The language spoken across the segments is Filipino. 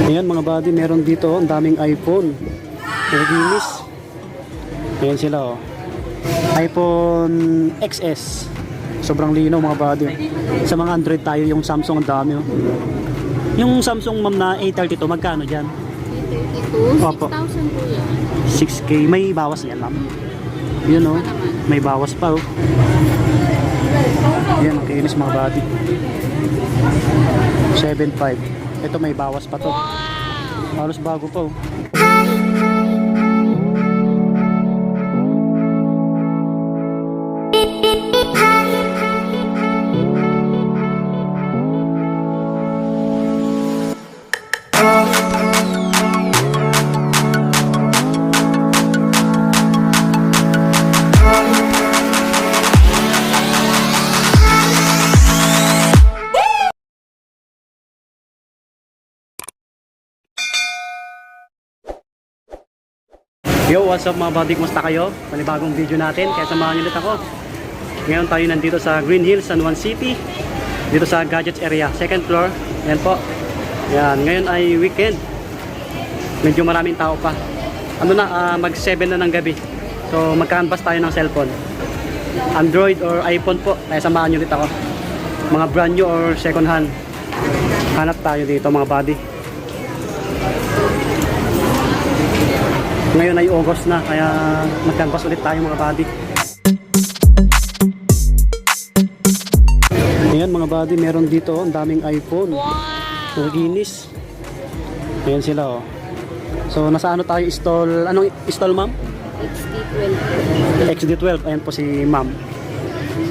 Ayan mga buddy, meron dito ang daming iPhone. Nagiginis. Ayan sila oh. iPhone XS. Sobrang linaw mga buddy. Sa mga Android tayo, yung Samsung ang dami oh. Yung Samsung ma'am na A32, magkano dyan? A32, 6,000 po yan. 6K. May bawas yan ma'am. Yun oh. May bawas pa oh. Ayan, kinis mga buddy. 7.5. Ito may bawas pa to. Halos bago pa oh. Yo, what's up mga buddy? Kumusta kayo? Panibagong video natin, kaya samahan niyo ulit ako. Ngayon tayo nandito sa Green Hills, San Juan City. Dito sa Gadgets area, second floor. Yan po. Yan, ngayon ay weekend. Medyo maraming tao pa. Ano na, mag 7 na ng gabi. So magka-unbox tayo ng cellphone. Android or iPhone po. Kaya samahan niyo ulit ako. Mga brand new or second hand. Hanap tayo dito mga buddy. Ngayon ay August na, kaya mag-canvas ulit tayo mga buddy. Ayan mga buddy, meron dito ang daming iPhone. Nagiginis. Ayan sila oh. So nasa ano tayo install, anong install ma'am? XD12. XD12, ayan po si ma'am.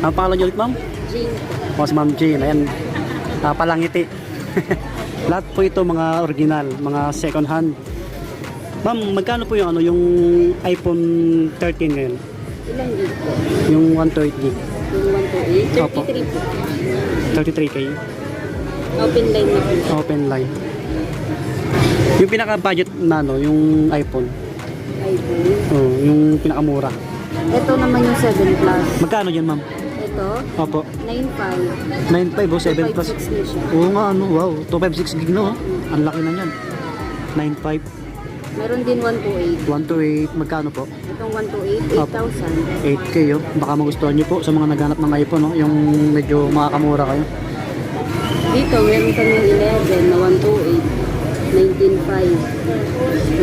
Ang pangalan niyo ulit ma'am? Jane. O si ma'am Jane, ayan. Palangiti. Lahat po ito mga original, mga second hand. Ma'am, magkano po yung ano, yung iPhone 13 ngayon? Ilang gig po? Yung 128 gig. Yung 128? Opo. 33 po. 33K. Open line na po. Open line. Yung pinaka-budget na no, yung iPhone. iPhone. Oh, yung pinakamura. Ito naman yung 7 Plus. Magkano yan, ma'am? Ito, Opo. 9.5. 9.5 o 7 plus. 256 na siya. Oo nga, ano, wow. 256 gig no. Ang laki na yan. 9.5. Meron din 128. 128. Magkano po? Itong 128, 8,000. 8K oh. Baka magustuhan nyo po sa mga naghanap ng iPhone no? Yung medyo makakamura kayo. Dito, meron kami 11 na 128.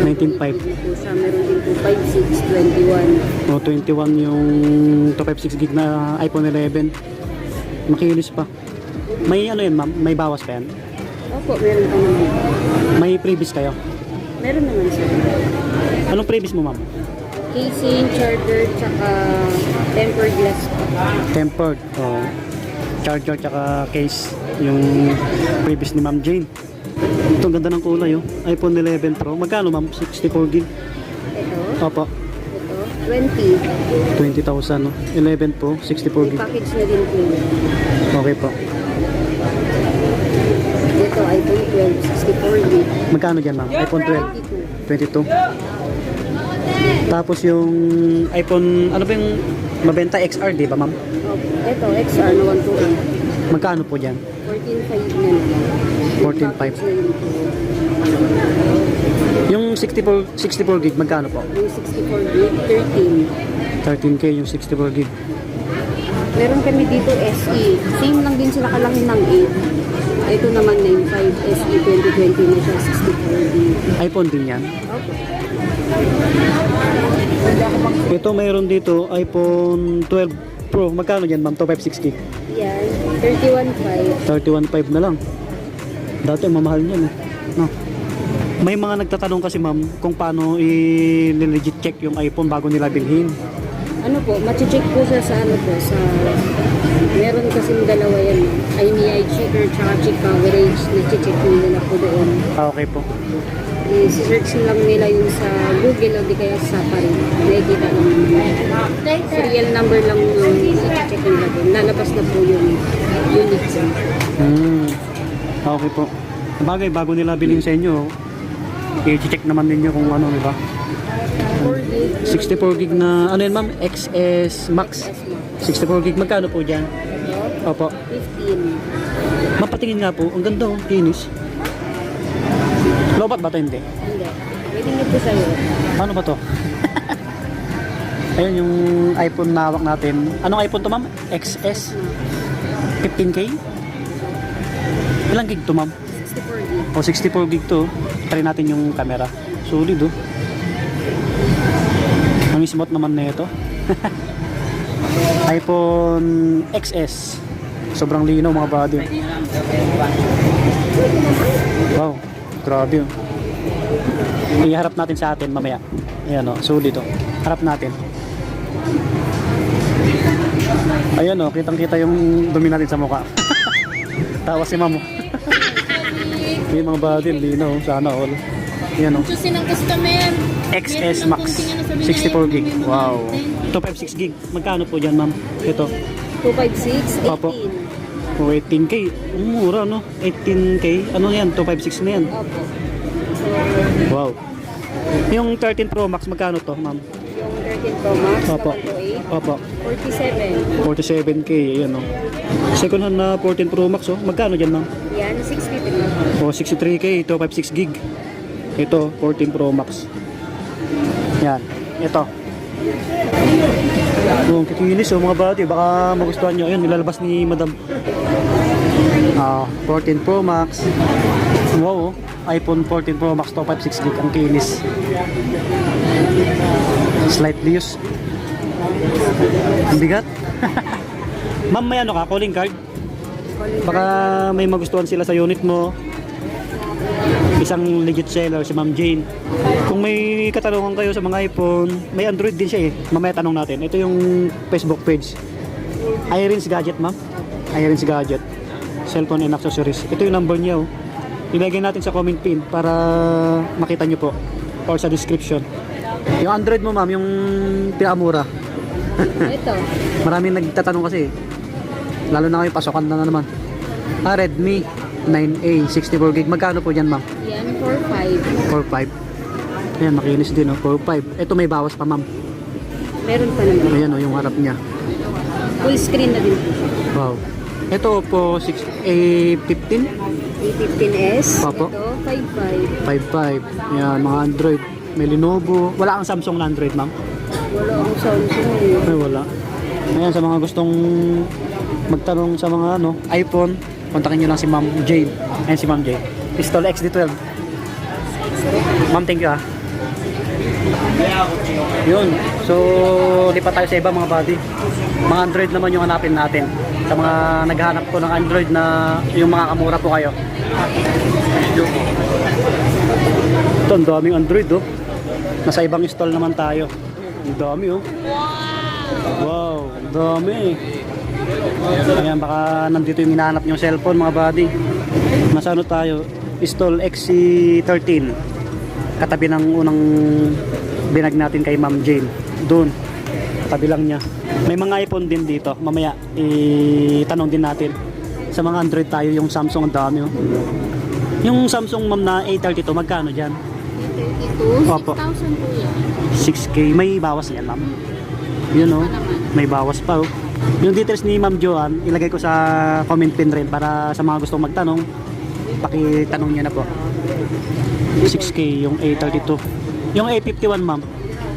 19.5. 19.5. Dito siya, meron din 256, 21. O 21 yung 256 gig na iPhone 11. Makinis pa. May ano yun ma'am? May bawas pa yan? Opo, meron pa naman. May previous kayo? Meron naman siya. Anong previous mo ma'am? Casing, charger, tsaka tempered glass. Tempered. Oh. Charger tsaka case. Yung previous ni ma'am Jane. Ito ang ganda ng kulay oh. iPhone 11 Pro. Magkano ma'am? 64 gig? Ito, Opo. ito, 20. 20,000 no? 11 Pro, 64 May gig. package na din po yun. Okay po. Ito, iPhone 12, 64 gig. Magkano dyan ma'am? iPhone 12? 22. Tapos yung iPhone, ano ba yung mabenta XR di ba ma'am? Ito, XR na 128. Magkano po dyan? 14.5 na lang. 14.5. Package na din po. Yung 64 gig magkano po? Yung 64 gig, 13. 13K yung 64 gig. Meron kami dito SE. Same lang din sila kalaki ng 8. Ito naman 9.5 SE 2020 na siya, 64 gig. iPhone din yan. Okay. Ito mayroon dito iPhone 12 Pro. Magkano dyan ma'am? 256 gig. Yan, 31.5. 31.5 na lang. Dati mamahal niyan eh. No. May mga nagtatanong kasi ma'am kung paano i-legit check yung iPhone bago nila bilhin. Ano po, machi-check po siya sa ano po, sa meron kasing dalawa yan. IMEI checker tsaka check coverage. Nag-check nila po doon. Okay po. I-search lang nila yung sa Google o di kaya sa Safari. Nakikita lang nila. Serial number lang yung i-check nila doon. Lalabas na po yung unit siya. Okay po. Sabagay, bago nila bilhin sa inyo, i-check naman ninyo kung ano, di ba? 64 gig na, ano yun ma'am? XS Max. 64 gig, magkano po dyan? Opo. 15. Mapatingin nga po, ang ganda oh, kinis. Lobat ba ito? Hindi. Hindi. Pwede nyo po sa'yo. Ano ba to? Ayun yung iPhone na hawak natin. Anong iPhone to ma'am? XS? 15K? Ilang gig to ma'am? 64 gig. O 64 gig to. Try natin yung camera. Solid oh. Ang smooth naman na ito. iPhone XS. Sobrang linaw mga body. Wow, grabe oh. Iharap natin sa atin mamaya. Ayan oh, solid oh. Harap natin. Ayan oh, kitang-kita yung dumi natin sa mukha. Tawa si ma'am. Yung mga body, linaw, sana all. Ayan oh. Susin ng customer. XS Max 64 gig. Wow. 256 gig. Magkano po dyan, ma'am? Ito. 256, 18. Opo. Oh, 18K. Mura, no? 18K. Ano yan? 256 na yan. Opo. Wow. Yung 13 Pro Max, magkano to, ma'am? Yung 13 Pro Max Opo. na 128, Opo. 47. 47K. Ayan, oh. Second hand na 14 Pro Max, oh. Magkano dyan, ma'am? Yan, 63. Oh, 63K. 256 gig. Ito, 14 Pro Max. Yan. Ito. Yung kikinis oh mga bati, baka magustuhan nyo. Ayun, nilalabas ni Madam. 14 Pro Max. Wow, oh. iPhone 14 Pro Max 256 gig. Ang kinis. Slightly used. Ang bigat. Ma'am, may ano ka? Calling card? Baka may magustuhan sila sa unit mo. Isang legit seller si Ma'am Jane. Kung may katanungan kayo sa mga iPhone, may Android din siya eh. Mamaya tanong natin. Ito yung Facebook page. Irene's Gadget, ma'am. Irene's Gadget. Cellphone and accessories. Ito yung number niya oh. Ilagay natin sa comment pin para makita nyo po. Or sa description. Yung Android mo, ma'am, yung pinakamura. Ito. Maraming nagtatanong kasi. Lalo na kayo pasokan na naman. Redmi 9A 64 gig. Magkano po dyan, ma'am? Yan, 45. 4.5. Ayan, makinis din, oh. 4.5. Ito may bawas pa, ma'am. Meron pa naman. Ayan, oh, yung harap niya. Full screen na din po siya. Wow. Ito po, A15? A15s. Opo. Ito, 55. 5.5. Ayan, mga Android. May Lenovo. Wala kang Samsung na Android, ma'am? Wala akong Samsung eh. Ay, wala. Ayan, sa mga gustong magtanong sa mga ano, iPhone, kontakin nyo lang si Ma'am Jade. Ayan si Ma'am Jade. Pistol XD12. Ma'am, thank you ah. Yun. So, lipat tayo sa iba mga buddy. Mga Android naman yung hanapin natin. Sa mga naghahanap po ng Android na yung mga kamura po kayo. Ito, ang daming Android oh. Nasa ibang stall naman tayo. Ang dami oh. Wow, ang dami. Ayan, baka nandito yung hinahanap yung cellphone mga buddy. Nasa ano tayo? Stall XC13. Katabi ng unang binag natin kay Ma'am Jane. Doon. Katabi lang niya. May mga iPhone din dito. Mamaya itanong din natin. Sa mga Android tayo, yung Samsung ang dami oh. Yung Samsung ma'am na A32, magkano dyan? 32, Opo. 6,000 po yan. 6K. May bawas yan ma'am. Yun oh. May bawas pa oh. Yung details ni Ma'am Joanne, ilagay ko sa comment pin rin para sa mga gustong magtanong, pakitanong niya na po. 6K yung A32. Yung A51 ma'am,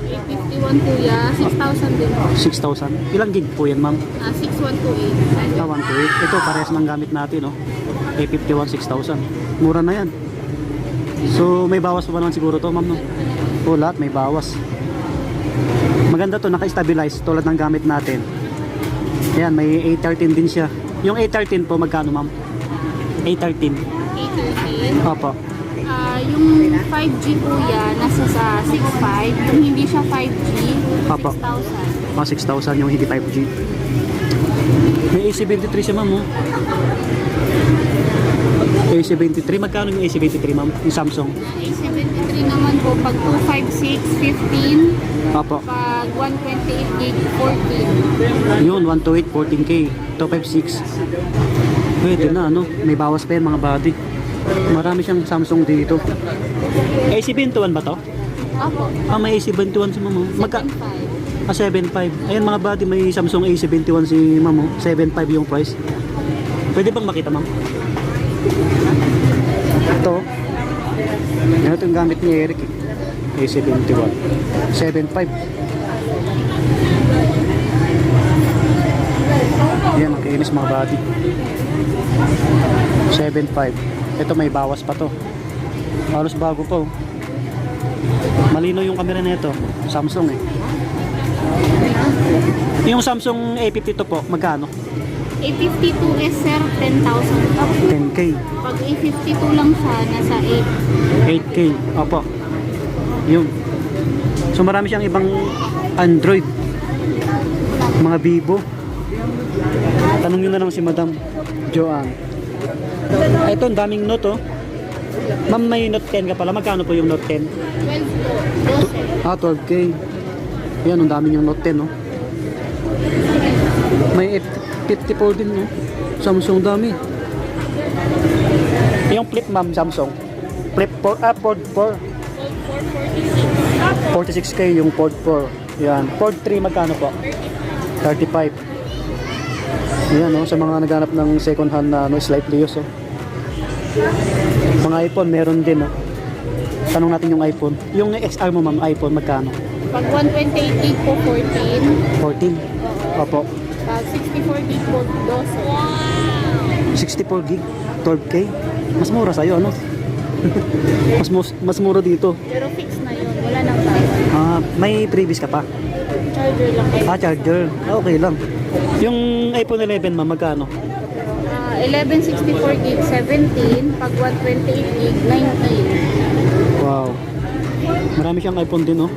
851 po yan, 6,000 din po. 6,000. Ilang gig po yan ma'am? 6128. 128. Ito parehas ng gamit natin oh. A51 6,000. Mura na yan. So may bawas pa naman siguro to ma'am no? O lahat may bawas. Maganda to, naka-stabilize tulad ng gamit natin. Ayan, may A13 din siya. Yung A13 po magkano ma'am? A13. A13. Opo. Yung 5G po yan, nasa sa 6,500. Kung hindi siya 5G, Papa. 6,000. 6,000 yung hindi 5G. May A73 siya ma'am oh. A73, magkano yung A73 ma'am? Yung Samsung? A73 naman po, pag 256, 15. Opo. Pag 128 gig, 14. Yun, 128, 14K. 256. Pwede na ano, may bawas pa yan mga body. Marami siyang Samsung dito. A71 ba to? Opo. May A71 si ma'am oh. 7,500. 7.5. Ayan mga body, may Samsung A71 si ma'am oh. 7.5 yung price. Pwede bang makita ma'am? Ito. Yan ito yung gamit ni Eric eh. A71. 7.5. Yan, ang kinis mga body. 7.5. Ito may bawas pa to. Halos bago pa oh. Malino yung camera nito. Samsung eh. Yung Samsung A52 po, magkano? A52s sir, 10,000 up. 10K. Pag A52 lang siya, nasa 8. 8K. Opo. Yun. So marami siyang ibang Android. Mga Vivo. Tanong nyo na lang si Madam Joanne. Ito, ang daming Note oh. Ma'am, may Note 10 ka pala. Magkano po yung Note 10? 12 po, 12. 12K. Yan, ang dami yung Note 10 oh. May F54 din oh. Samsung dami. Yung Flip ma'am, Samsung. Flip 4, Fold 4. 46K yung Fold 4. Yan. Fold 3 magkano po? 35. Yan oh, sa mga naghanap ng second hand na slightly used oh. Mga iPhone meron din oh. Tanong natin yung iPhone. Yung XR mo ma'am, iPhone magkano? Pag 128 gig po, 14. 14. Opo. Pag 64 gig po, 12. 64 gig, 12K. Mas mura sa'yo, ano? mas mura dito. Pero fix na yun, wala nang bawas. May previous ka pa? Charger lang kayo. Charger. Okay lang. Yung iPhone 11 ma'am, magkano? 11 64 gig, 17. Pag 128 gig, 19. Wow. Marami siyang iPhone din, oh.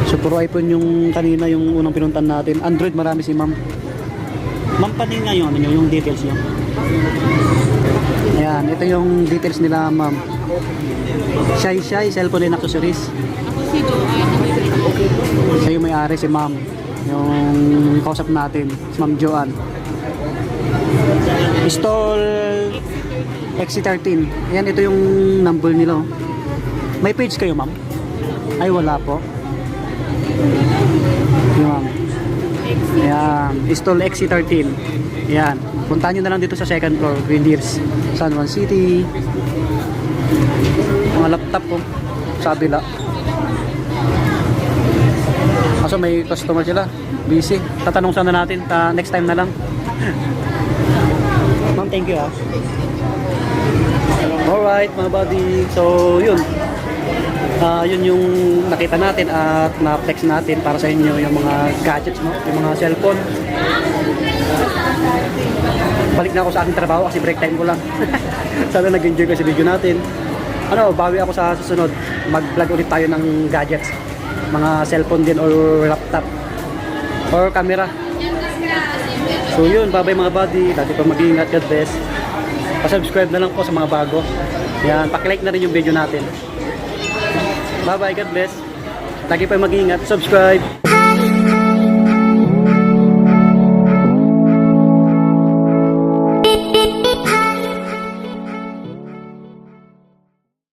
So, puro iPhone yung kanina, yung unang pinuntan natin. Android, marami si ma'am. Ma'am, panin nga yung, yung details nyo. Ayan, ito yung details nila, ma'am. Shy, cellphone and accessories. Ako si Joanne. Siya yung may-ari, si ma'am. Yung kausap natin, si ma'am Joanne. Pistol XC13. Ayan, ito yung number nila. Oh. May page kayo, ma'am? Ay, wala po. Yung ma'am. Ayan, Pistol XC13. Ayan, puntahan nyo na lang dito sa second floor, Green Hills, San Juan City. Mga laptop po, sa kabila. Kaso may customer sila, busy. Tatanong sana natin, next time na lang. Ma'am, thank you ah. Alright mga buddy, so yun. Yun yung nakita natin at na-flex natin para sa inyo yung mga gadgets mo, yung mga cellphone. Balik na ako sa aking trabaho kasi break time ko lang. Sana nag-enjoy ko sa video natin. Bawi ako sa susunod. Mag-vlog ulit tayo ng gadgets. Mga cellphone din or laptop or camera. So yun, bye bye mga buddy. Lagi pa mag-iingat, God bless. Pa-subscribe na lang po sa mga bago. Yan, paki-like na rin yung video natin. Bye bye, God bless. Lagi pa mag-iingat, subscribe.